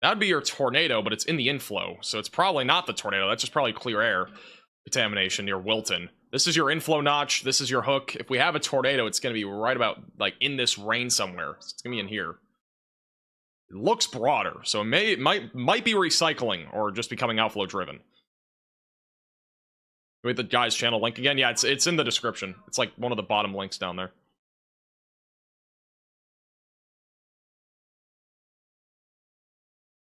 That'd be your tornado, but it's in the inflow, so it's probably not the tornado. That's just probably clear air contamination near Wilton. This is your inflow notch. This is your hook. If we have a tornado, it's going to be right about, like, in this range somewhere. It's going to be in here. It looks broader, so it might be recycling or just becoming outflow driven. Wait, the guy's channel link again? Yeah, it's in the description. It's like one of the bottom links down there.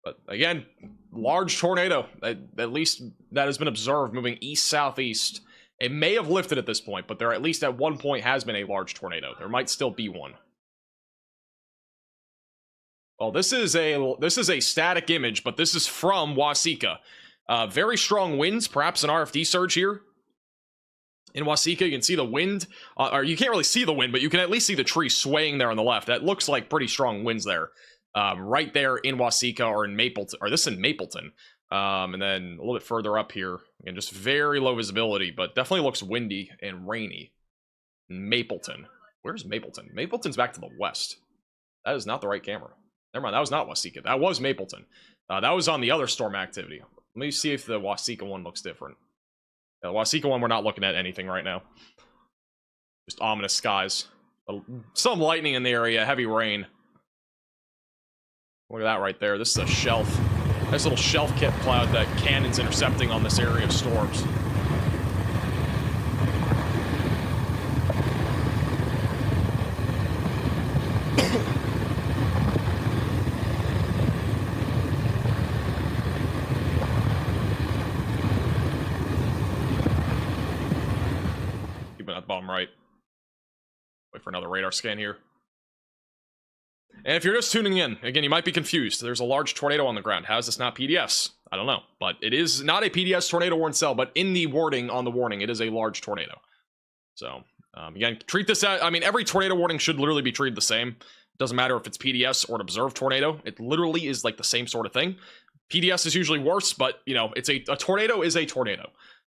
But again, large tornado, at least that has been observed, moving east-southeast. It may have lifted at this point, but there at least at one point has been a large tornado. There might still be one. Well, this is a static image, but this is from Waseca. Very strong winds, perhaps an RFD surge here. In Waseca, you can see the wind, or you can't really see the wind, but you can at least see the tree swaying there on the left. That looks like pretty strong winds there. Right there in Waseca or in Mapleton, or this is in Mapleton. And then a little bit further up here, again, just very low visibility, but definitely looks windy and rainy. Mapleton. Where's Mapleton? Mapleton's back to the west. That is not the right camera. Never mind, that was not Waseca. That was Mapleton. That was on the other storm activity. Let me see if the Waseca one looks different. Yeah, the Waseca one, we're not looking at anything right now. Just ominous skies. Some lightning in the area, heavy rain. Look at that right there. This is a shelf. Nice little shelf kit cloud that cannon's intercepting on this area of storms. Keeping at the bottom right. Wait for another radar scan here. And if you're just tuning in, again, you might be confused. There's a large tornado on the ground. How is this not PDS? I don't know. But it is not a PDS tornado warning cell, but in the wording on the warning, it is a large tornado. So, again, treat this as, I mean, every tornado warning should literally be treated the same. It doesn't matter if it's PDS or an observed tornado. It literally is like the same sort of thing. PDS is usually worse, but, you know, it's a tornado is a tornado.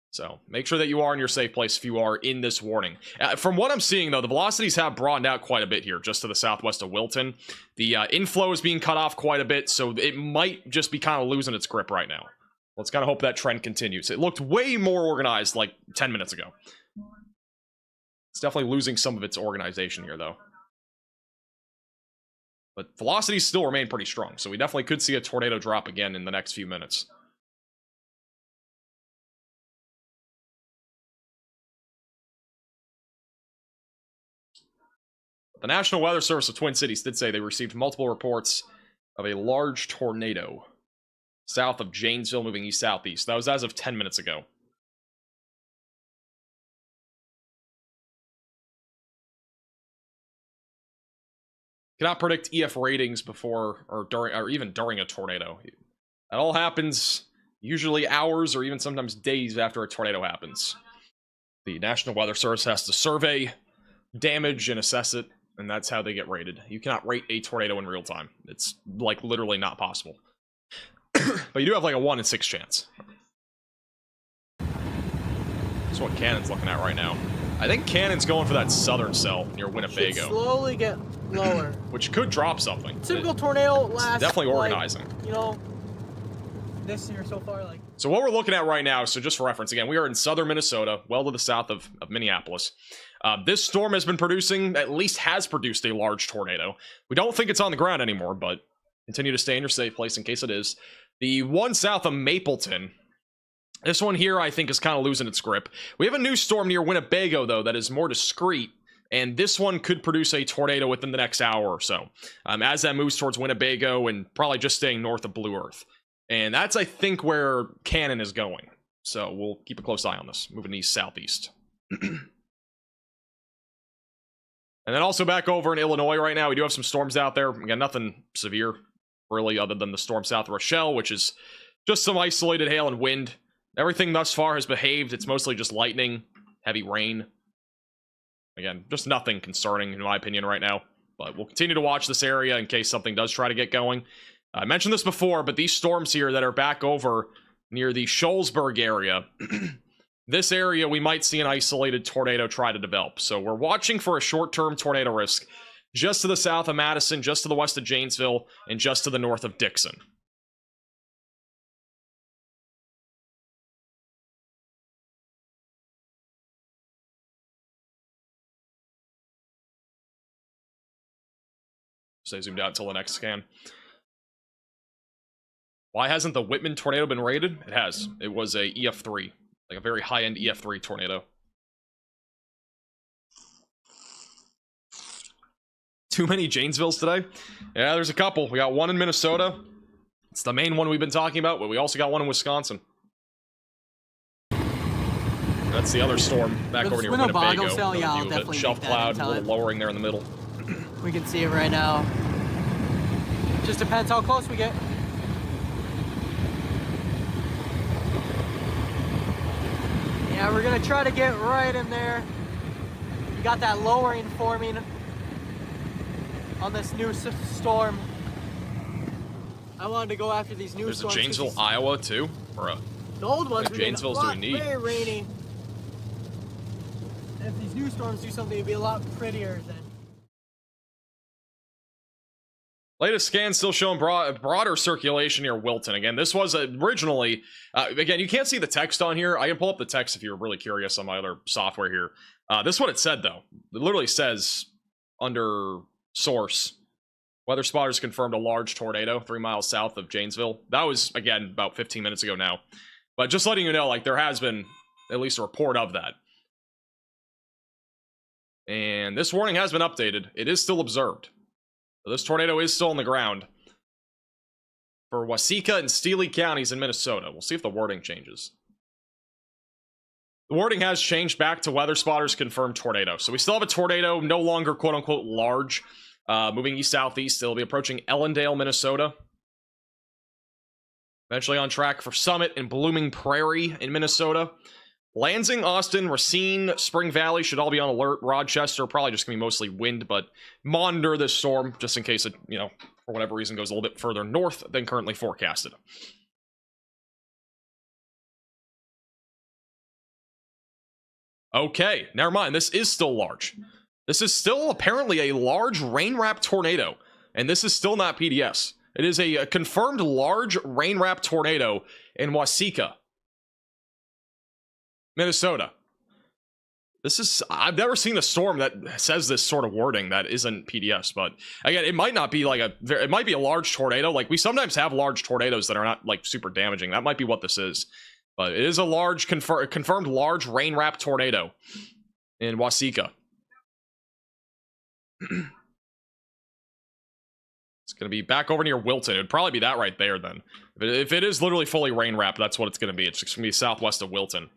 So make sure that you are in your safe place if you are in this warning. From what I'm seeing, though, the velocities have broadened out quite a bit here, just to the southwest of Wilton. The inflow is being cut off quite a bit, so it might just be kind of losing its grip right now. Let's kind of hope that trend continues. It looked way more organized like 10 minutes ago. It's definitely losing some of its organization here, though. But velocities still remain pretty strong, so we definitely could see a tornado drop again in the next few minutes. The National Weather Service of Twin Cities did say they received multiple reports of a large tornado south of Janesville moving east-southeast. That was as of 10 minutes ago. Cannot predict EF ratings before or during or even during a tornado. That all happens usually hours or even sometimes days after a tornado happens. The National Weather Service has to survey damage and assess it, and that's how they get rated. You cannot rate a tornado in real time. It's like literally not possible. But you do have like a 1 in 6 chance. That's what Cannon's looking at right now. I think Cannon's going for that southern cell near Winnebago. Should slowly get lower. Which could drop something. Typical tornado lasts. Definitely organizing. Like, you know, this year so far, like. So what we're looking at right now, so just for reference, again, we are in southern Minnesota, well to the south of Minneapolis. This storm has been producing, at least has produced a large tornado. We don't think it's on the ground anymore, but continue to stay in your safe place in case it is. The one south of Mapleton, this one here I think is kind of losing its grip. We have a new storm near Winnebago, though, that is more discreet, and this one could produce a tornado within the next hour or so, as that moves towards Winnebago and probably just staying north of Blue Earth. And that's, I think, where Cannon is going. So we'll keep a close eye on this, moving east-southeast. And then also back over in Illinois right now, we do have some storms out there. Again, nothing severe, really, other than the storm south of Rochelle, which is just some isolated hail and wind. Everything thus far has behaved. It's mostly just lightning, heavy rain. Again, just nothing concerning, in my opinion, right now. But we'll continue to watch this area in case something does try to get going. I mentioned this before, but these storms here that are back over near the Shoalsburg area, this area, we might see an isolated tornado try to develop. So we're watching for a short-term tornado risk just to the south of Madison, just to the west of Janesville, and just to the north of Dixon. Stay zoomed out until the next scan. Why hasn't the Whitman tornado been rated? It has. It was a EF3, like a very high-end EF3 tornado. Too many Janesvilles today? Yeah, there's a couple. We got one in Minnesota. It's the main one we've been talking about, but we also got one in Wisconsin. That's the other storm back over near Winnebago. Cell, yeah, I'll The definitely shelf make that in cloud, a little time. lowering there in the middle. We can see it right now. Just depends how close we get. Yeah, we're gonna try to get right in there. We got that lowering forming on this new storm. I wanted to go after these new There's a storms. Janesville, Iowa, too. Or a The old ones Like were getting Janesville's a lot, doing neat. very rainy. And if these new storms do something, it'd be a lot prettier then. latest scan still showing broader circulation near Wilton. Again, this was originally... again, you can't see the text on here. I can pull up the text if you're really curious on my other software here. This is what it said, though. It literally says, under source, weather spotters confirmed a large tornado 3 miles south of Janesville. That was, again, about 15 minutes ago now. But just letting you know, like, there has been at least a report of that. And this warning has been updated. It is still observed. So this tornado is still on the ground for Waseca and Steele counties in Minnesota. We'll see if the wording changes. The wording has changed back to weather spotters confirmed tornado. So we still have a tornado, no longer quote-unquote large. Moving east-southeast, it'll be approaching Ellendale, Minnesota. Eventually on track for Summit and Blooming Prairie in Minnesota. Lansing, Austin, Racine, Spring Valley should all be on alert. Rochester, probably just going to be mostly wind, but monitor this storm just in case it, you know, for whatever reason goes a little bit further north than currently forecasted. Okay, never mind. This is still large. This is still apparently a large rain-wrapped tornado, and this is still not PDS. It is a confirmed large rain-wrapped tornado in Waseca, Minnesota. This is... I've never seen a storm that says this sort of wording that isn't PDS, but again, it might not be like a... It might be a large tornado. Like, we sometimes have large tornadoes that are not, like, super damaging. That might be what this is. But it is a large, confirmed large rain-wrapped tornado in Waseca. It's going to be back over near Wilton. It would probably be that right there, then. If it is literally fully rain-wrapped, that's what it's going to be. It's just going to be southwest of Wilton.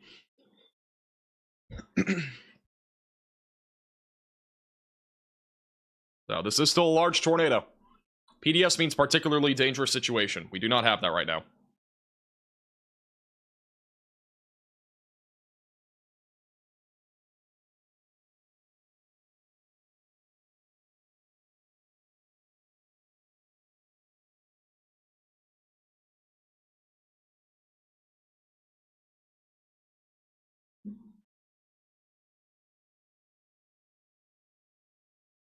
So, this is still a large tornado. PDS means particularly dangerous situation. We do not have that right now.